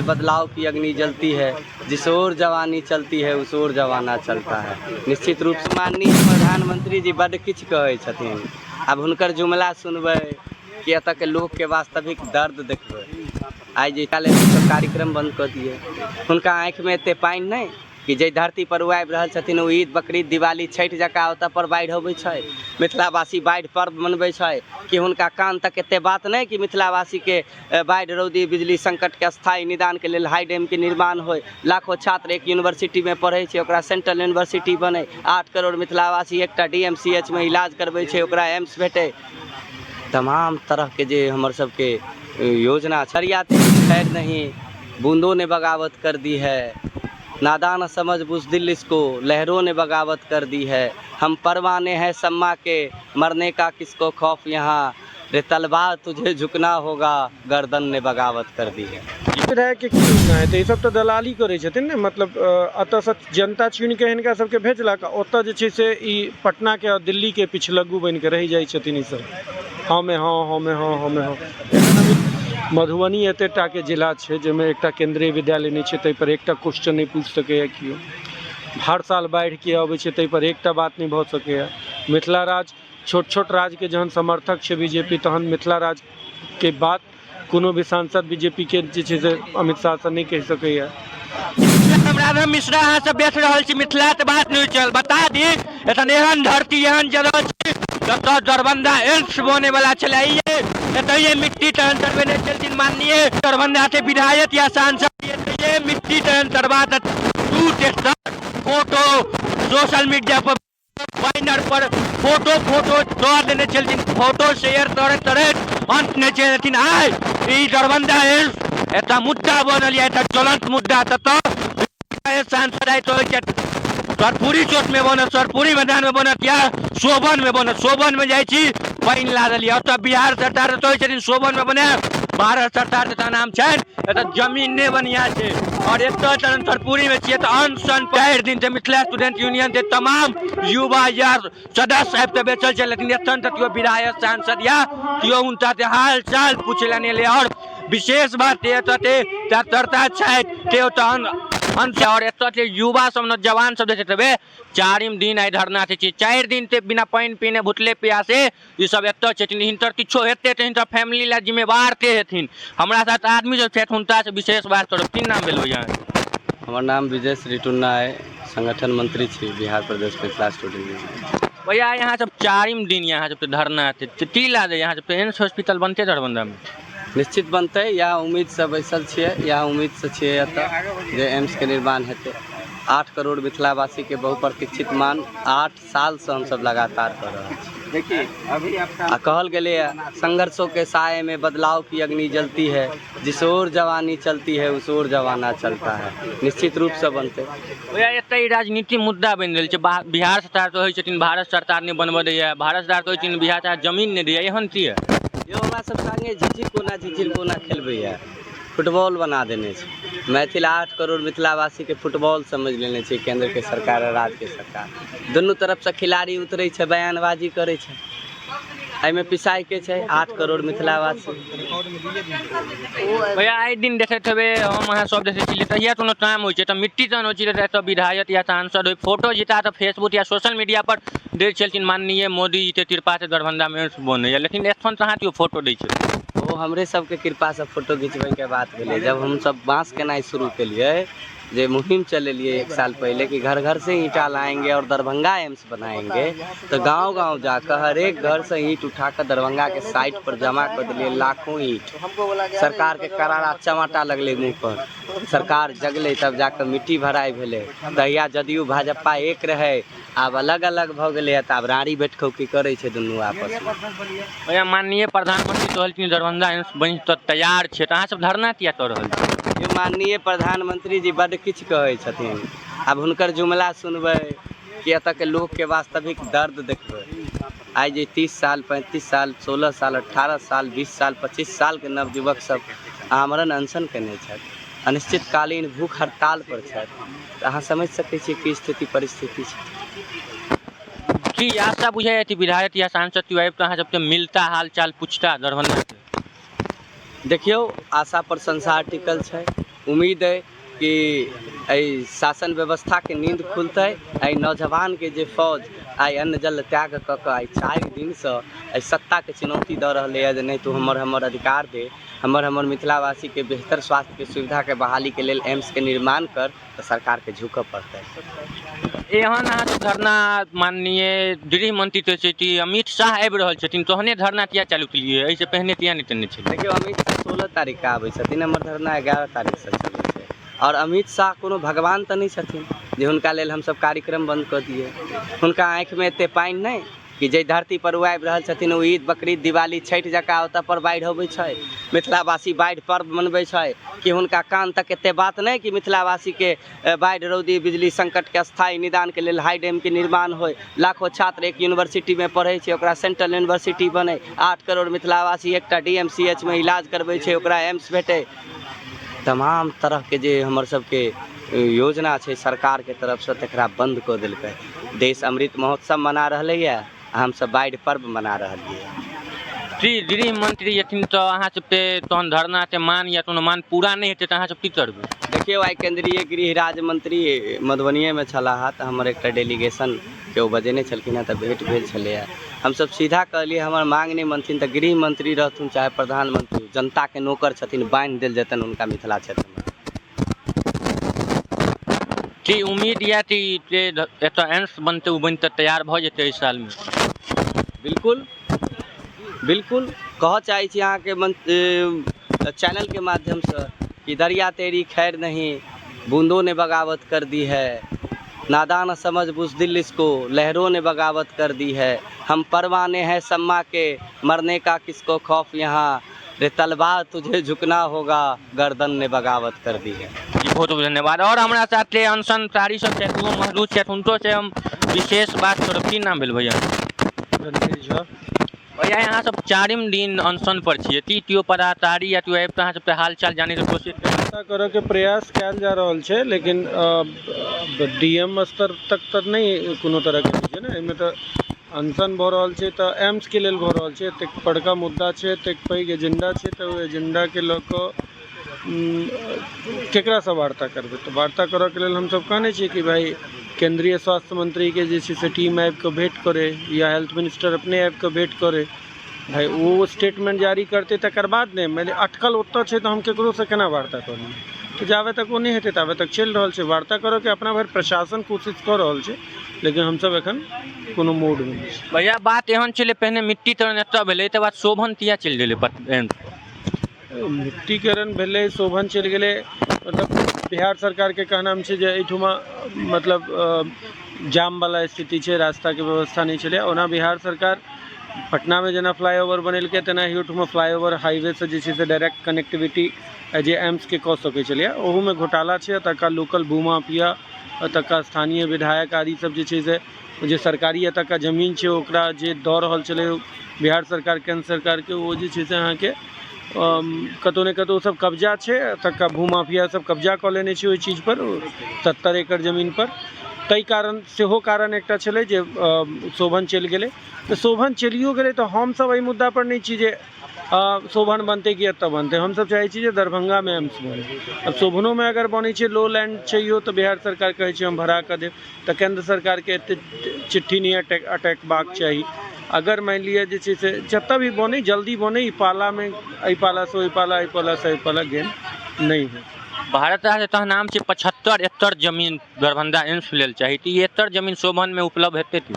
बदलाव की अग्नि जलती है, जिस ओर जवानी चलती है उस ओर जवाना चलता है। निश्चित रूप से माननीय प्रधानमंत्री जी बड़ किछु कहै छथिन, अब हुनकर जुमला सुनबै कि एतऽ के लोग के वास्तविक दर्द देखबै। आइ जे काले कार्यक्रम बंद कऽ दिए, हुनका आँखि में एते पानि नहीं कि जे धरती पर ओ आबि रहल छथिन, ओ ईद बकरीद दिवाली छठि जकाँ ओतऽ पर बाढ़ि अबै छै, मिथिलावासी बाढ़ि पर्व मनबै छै कि हुनका कान तक एते बात नहीं कि मिथिलावासी के बाढ़ि रौदी बिजली संकट के स्थायी निदान के लेल हाई डैम के निर्माण होय, लाखों छात्र एक यूनिवर्सिटी में पढ़ै छै ओकरा सेंट्रल यूनिवर्सिटी बने, 8 करोड़ मिथिलावासी एकटा DMCH में इलाज करबै छै ओकरा एम्स भेटे। तमाम तरह के जे हमर सबके योजना छरियाते खैर नहीं, बूंदों ने बगावत कर दी है, नादान समझ बुज़दिल इसको लहरों ने बगावत कर दी है, हम परवाने हैं सम्मा के मरने का किसको खौफ यहाँ, रे तलवार तुझे झुकना होगा गर्दन ने बगावत कर दी है। विधायक के की योजना है? तो सब तो दलाली करे छथिन ने, मतलब अतः से जनता चुन के हिनका सबके भेजलक, ओतऽ जे छै से ई पटना के और दिल्ली के पिछलग्गू बन के रहि जाइ छथिन ई सब। हमें हाँ मधुबनी एतेटा के जिला है जैमें एकटा केंद्रीय विद्यालय नहीं है, तै पर एकटा क्वेश्चन नहीं पूछ सके कियो, हर साल बाढ़ के अबै छै तै पर एकटा बात नहीं भऽ सकैए। मिथिला राज छोट छोट राज के जहन समर्थक है बीजेपी, तहन मिथिला राज के बात कोनो भी सांसद बीजेपी के जे छै से अमित शाह से नहीं कह सकैए। राधा मिश्रा अहाँ सब बेच रहल छी, मिथिला के बात नहीं चल, बता दी एतन एहन धरती एहन जगह छै जतऽ दरभंगा एम्स बने वाला छलै, ये मिट्टी टन तरबेने चलथिन माननीय दरभंगा के विधायक या सांसद, ये मिट्टी टन तरबा फोटो सोशल मीडिया पर बैनर पर फोटो दऽ देने चलथिन, फोटो शेयर करैत अंत नहीं चलथिन। आइ ई दरभंगा एम्स एतऽ मुद्दा बनल है, एतऽ ज्वलंत मुद्दा, ततऽ सांसद आइ तो सरपुरी चौक में बनत, सरपुरी मैदान में बनत या शोभन में बनत, शोभन में जाइ छी पानि लागल है, ओतऽ बिहार सरकार तो छथिन शोभन में बने, भारत सरकार के नाम छै, एतऽ जमीन नहीं बढ़िया छै, और एतऽ सरपुरी में छियै तऽ अनशन 4 दिन से मिथिला स्टूडेंट यूनियन के तमाम युवा या सदस्य आबि के बैठल छै, लेकिन एखन तक केओ विधायक सांसद या केओ हुनका से हाल चाल पूछे ला नहीं एलै। और विशेष बात एतऽ चर्चा छै और एतऽ के युवा सब नौजवान सब देखैत हेबै 4 दिन आइ धरना छै, 4 दिन से बिना पानि पीने भुतले प्यासे ई सब एतऽ छथिन, हिनकर किछो हेतै तऽ हिनकर फैमिली ला जिम्मेवार के हेथिन। हमरा साथ आदमी जो छथि हुनका से विशेष बात करब। की नाम भेल भैया? हमर नाम विजय श्री टुन्ना है, संगठन मंत्री छी बिहार प्रदेश मिथिला स्टूडेंट यूनियन। भैया यहाँ सब 4 दिन यहाँ सब धरना छै, की लागे यहाँ सब एम्स हॉस्पिटल बनते दरभंगा में? निश्चित बनते, यहाँ उम्मीद से बैसल छियै, यहाँ उम्मीद से छियै एतऽ जे एम्स के निर्माण हेतै। 8 करोड़ मिथिलावासी के बहुप्रतीक्षित मांग 8 साल से हम सब लगातार कर रहे हैं। देखिए अभी आपका कहल गेले संघर्षों के साए में बदलाव की अग्नि जलती है, जिस ओर जवानी चलती है उस ओर जवाना चलता है। निश्चित रूप से बनते। भैया एतऽ राजनीतिक मुद्दा बनि रहल छै, बिहार सरकार कहै छथिन भारत सरकार नहीं बनबऽ दैए, भारत सरकार कहै छथिन बिहार सरकार जमीन नहीं दैए, एहन की है? यो हमरा सब संगे झिझिर कोना खेलबै, फुटबॉल बना देने छै। मैथिल 8 करोड़ मिथिलावासी के फुटबॉल समझ लेने छै केंद्र के सरकार और राज्य के सरकार, दुनू तरफ से खिलाड़ी उतरे छै, बयानबाजी करे छै, एहिमे पिसाई के छै 8 करोड़ मिथिलावासी। भैया आइ दिन देखैत हेबै हम अहाँ सब देखै छी, तहिया कोनो काम होइ छै तऽ मिट्टी तन होइ छै तऽ विधायक या सांसद होइ फोटो जिता तऽ फेसबुक या सोशल मीडिया पर दै छलखिन माननीय मोदी जी के कृपा से दरभंगा में बनैया, लेकिन एखन कहाँ केओ फोटो दै छै। वो हमरे सबके कृपा से फोटो खिंचबै के बात भेलै, जब हम सब बांस केनाइ शुरू केलिए, जे मुहिम चलेलिए 1 साल पहले कि घर घर से ईंटा लाएंगे और दरभंगा एम्स बनाएंगे, तो गांव गांव जाकर हर एक घर से ईंट उठाकर दरभंगा के साइट पर जमा कर दिए लाखों ईंट। सरकार के करारा चमाटा लगले मुँह पर, सरकार जगले तब जाकर मिट्टी भराई भेले। तहिया जदयू भाजपा एक रहे, आब अलग अलग भ गए, तब राड़ी बैठकौकी करे छै दुनू आपस में। भैया माननीय प्रधानमंत्री कहलखिन दरभंगा एम्स बनि तऽ तैयार छै, तऽ अहाँ सब धरना किया कर रहल छी? ये माननीय प्रधानमंत्री जी बड़ किछु कहै छथिन, अब हुनकर जुमला सुनबै कि एतऽ के लोग के वास्तविक दर्द देखबै। आइ जे 30 साल 35 साल 16 साल 18 साल 20 साल 25 साल के नवयुवक सब आमरण अनशन केने छथि, अनिश्चितकालीन भूख हड़ताल पर छथि, तऽ अहाँ समझि सकै छियै की स्थिति परिस्थिति छै। की आशा बुझाइए कि विधायक या सांसद केओ आबि तऽ अहाँ सबके मिलता हाल चाल पूछता दरभंगा? देखियो आशा पर संसार टिकल छै, उम्मीद है कि एहि शासन व्यवस्था के नींद खुलते, एहि नौजवान के जे फौज आई अन्न जल त्याग कऽ कऽ आई 4 दिन से एहि सत्ता के चुनौती दऽ रहलै है जे नहीं तो हमर अधिकार दे, हमर मिथिलावासी के बेहतर स्वास्थ्य के सुविधा के बहाली के लेल एम्स के निर्माण कर, तो सरकार के झुकऽ पड़तै। एहन अहाँ धरना माननीय गृह मंत्री तो छै अमित शाह आबि रहल छथिन, तहने धरना किया चालू केलिए, एहिसँ पहिने किया नहीं करने छलिए? देखियो अमित शाह 16 तारीख के आबै छथिन, हमर धरना 11 तारीख से चलै छै। और अमित शाह कोनो भगवान तऽ नहीं छथिन जे हुनका लेल हमसब कार्यक्रम बंद कऽ दिए। हुनका आँखि में एते पानि नहीं कि जे धरती पर ओ आबि रहल छथिन, ओ ईद बकरीद दिवाली छठि जकाँ ओतऽ पर बाढ़ि अबै छै, मिथिलावासी बाढ़ि पर्व मनबै छै कि हुनका कान तक एते बात नहीं कि मिथिलावासी के बाढ़ि रौदी बिजली संकट के स्थायी निदान के लेल हाई डैम के निर्माण होय, लाखों छात्र एक यूनिवर्सिटी में पढ़ै छै ओकरा सेंट्रल यूनिवर्सिटी बने, 8 करोड़ मिथिलावासी एकटा DMCH में इलाज करबै छै ओकरा एम्स भेटै। तमाम तरह के जे हमर सबके योजना छै सरकार के तरफ से तकरा बंद कऽ देलकै। देश अमृत महोत्सव मना रहलै है, हम सब बाढ़ि पर्व मना रहलियै। जी गृह मंत्री यथिन तो अहाँ सबके तहन धरना के मान या कोनो मान पूरा नहीं हेतै तऽ अहाँ सब की करबै? देखियौ आई केंद्रीय गृह राज्य मंत्री मधुबनीये में छलाह तऽ हमर एकटा डेलीगेशन के ओ बजेने छलखिन हँ, तऽ भेंट भेल छलैया। हम सब सीधा कहलिए हमर मांग नहीं मनथिन तऽ गृह मंत्री रहथुन चाहे प्रधानमंत्री, जनता के नौकर छथिन, बांधि देल जेतन हुनका मिथिला क्षेत्र में। की उम्मीद या कि एतऽ एम्स बनते ओ बनते तैयार भऽ जेतै इस साल में? बिल्कुल बिल्कुल कह चाहे छी अहाँ के चैनल के माध्यम से कि दरिया तेरी खैर नहीं, बूंदों ने बगावत कर दी है, नादान समझ बुज़दिल इसको, लहरों ने बगावत कर दी है, हम परवाने हैं सम्मा के, मरने का किसको खौफ यहाँ, रे तलवार तुझे झुकना होगा, गर्दन ने बगावत कर दी है। जी बहुत बहुत धन्यवाद। और हमारा साथ अनशनकारी सब छथि, वो मौजूद छथि, हुनको से हम विशेष बात करब। की नाम भेल भैया? भैया यहाँ सब 4म दिन अनशन पर छियै, की केओ पदाधिकारी या केओ आबि कऽ अहाँ सबके हाल चाल जाने के कोशिश करऽ के प्रयास कयल जा रहल छै, लेकिन DM स्तर तक तऽ नहीं कोनो तरह के छै ने। एहिमे तऽ अनशन भऽ रहल छै तऽ एम्स के लेल भऽ रहल छै, एतेक बड़का मुद्दा छै, एतेक पैघ एजेंडा छै, तऽ ओ एजेंडा के लऽ कऽ केकरासँ वार्ता करबै? तऽ वार्ता करऽ के लेल हमसब कहने छियै कि भाई केंद्रीय स्वास्थ्य मंत्री के जे छै से टीम आबि कऽ भेंट करे, या हेल्थ मिनिस्टर अपने आबि कऽ भेंट करे, भाई वो स्टेटमेंट जारी करते तकर बाद ने। मैंने अटकल ओतऽ छै तऽ हम केकरो से केना वार्ता करी? तो जाबे तक वो नहीं हेतै ताबे तक चलि रहल छै वार्ता करऽ के। अपना भरि प्रशासन कोशिश कऽ रहल छै, लेकिन हमसब एखन कोनो मोड में नहि छी। भैया बात एहन छलै, पहिने मिट्टीकरण एतऽ भेलै, तकर बाद शोभन किया चलि गेलै एम्स? मिट्टीकरण भेलै, शोभन चलि गेलै, मतलब बिहार सरकार के कहना छै जे एहिठुमा मतलब जाम वाला स्थिति छै, रास्ता के व्यवस्था नहीं छलै। ओना बिहार सरकार पटना में जेना फ्लाईओवर बनेलकै तेना ही ओहिठुमा फ्लाईओवर हाईवे से जे छै से डायरेक्ट कनेक्टिविटी जे एम्स के कऽ सकै छलैया, ओहूमे घोटाला छै। एतुका लोकल भूमाफिया, एतुका स्थानीय विधायक आदि सब जे छै से जे सरकारी एतुका जमीन छै ओकरा जे दऽ रहल छलै बिहार सरकार केंद्र सरकार के, वो जे छै से अहाँके कतौ ने कतौ सब कब्जा छै। एतुका भूमाफिया सब कब्जा कऽ लेने छै ओहि चीज पर, 70 एकड़ जमीन पर। ताहि कारण सेहो कारण एकटा छलै जे शोभन चलि गेलै। तऽ शोभन चलियो गेलै तऽ हमसब एहि मुद्दा पर नहीं छी जे शोभन बनते कि एतऽ बनते। हमसब चाहै छी जे दरभंगा में एम्स बने। अब शोभनो में अगर बनै छै, लो लैंड चाहिए तो बिहार सरकार कहै छै हम भड़ा कऽ देब, तऽ केंद्र सरकार के एते चिट्ठी नहीं अटकबाक चाही। अगर मान लिअ जे छै से जतऽ भी बने जल्दी बने, ई पाला में एहि पाला से ओहि पाला, एहि पाला से एहि पाला गेम नहीं हो। भारत राज्य तह नाम छै 75 एकड़ जमीन दरभंगा एम्स लेल चाही, तऽ ई एकड़ जमीन शोभन में उपलब्ध हेतै की?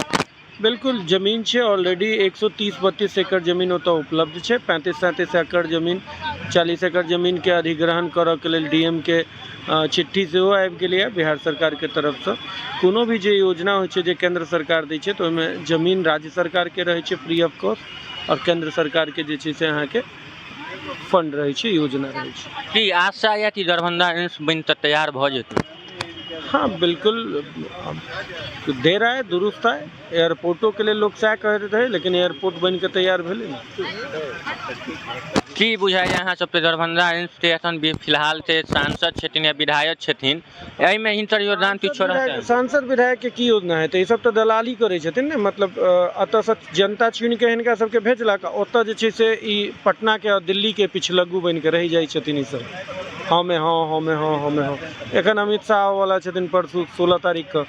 बिल्कुल जमीन छै ऑलरेडी, 130-32 एकड़ जमीन ओतऽ उपलब्ध छै। 35-37 एकड़ जमीन, 40 एकड़ जमीन के अधिग्रहण करऽ के लेल DM के चिट्ठी सेहो आबि गेलै बिहार सरकार के तरफ से। कोनो भी जे योजना होइ छै जे केंद्र सरकार दै छै तऽ ओहिमे जमीन राज्य सरकार के रहै छै फ्री ऑफ कॉस्ट, और केंद्र सरकार के जे छै से अहाँके फंड रहै छै, योजना रहै छै। की आशा या कि दरभंगा एम्स बनि कऽ तैयार भऽ जेतै? हाँ बिल्कुल, देर आए दुरुस्त आए। एयरपोर्टों के लिए लोग सएह कहैत रहे, लेकिन एयरपोर्ट बन के तैयार भेलै ने। की बुझाइए अहाँ सबके दरभंगा एम्स के एखन भी फिलहाल के सांसद छथिन या विधायक छथिन, एहिमे हिनकर योगदान किछो रहतै? सांसद विधायक के की योजना हेतै? ई सब तऽ दलाली करै छथिन ने, मतलब एतऽसँ जनता चुनि के हिनका सबके भेजलक, ओतऽ जे छै से ई पटना के और दिल्ली के पिछलग्गू बनि के रहि जाइ छथिन ई सब। हमें हाँ एखन अमित शाह वाला छथिन परसू 16 तारीख के,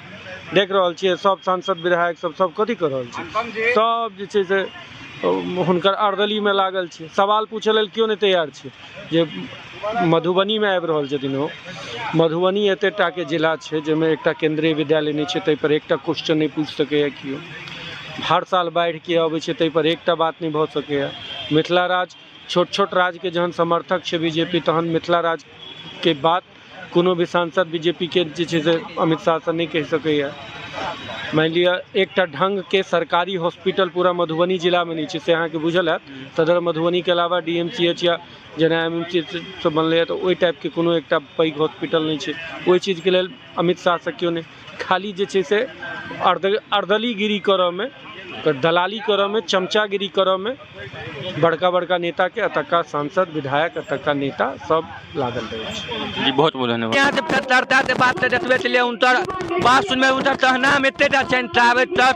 देख रहल छियै सब सांसद विधायक सब कथी कर रहल छै, सब जे छै से हुनकर अर्दली में लागल छै। सवाल पूछे लेल क्यों नहीं तैयार छै जे मधुबनी में आबि रहल छथिन ओ। मधुबनी एतेटा के जिला छै जाहिमे एकटा केंद्रीय विद्यालय नहीं छै, ताहि पर एकटा क्वेश्चन नहीं पूछ सकैया कियो। हर साल बाढ़ि के अबै छै, ताहि पर एकटा बात नहीं भऽ सकैया। मिथिला राज छोट राज्य के जहन समर्थक छै बीजेपी, तहन मिथिला राज के बात कोनो भी सांसद बीजेपी के जे छै से अमित शाह से नहीं कहि सकैया। मान लिअ एकटा ढंग के सरकारी हॉस्पिटल पूरा मधुबनी जिला में नहीं छै, से अहाँके बुझल हैत। सदर मधुबनी के अलावा DMCH या जेना MMCH सब बनलै तऽ ओहि टाइप के कोनो एकटा पैघ हॉस्पिटल नहीं छै। ओहि चीज के लेल अमित शाह से क्यों नहीं, खाली जे छै से अर्दलीगिरी करऽ में, दलाली करऽ में, चमचागिरी करऽ में बड़का नेता के अतका सांसद विधायक अतका नेता सब लागल रहे छै। जी बहुत बहुत धन्यवाद। यहाँ से चर्चा से बात से देखबे चलिए उनकर बात सुनबे, उनकर कहना में एतेटा छनि चाहबे तक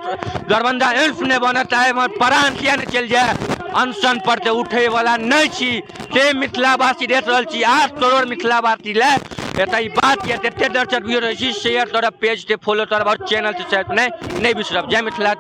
दरभंगा एम्स नहीं बनत है, मगर प्राण किया नहीं चल जाए, अनशन पर ते उठे वाला नहीं छी। से मिथिलावासी देख रहल छी 8 करोड़ मिथिलावासी ले एतऽ ई बात ये एते दर्शक भी रही छी। शेयर करब, पेज के फॉलो करब और चैनल से नहीं बिसरब। जय मिथिला।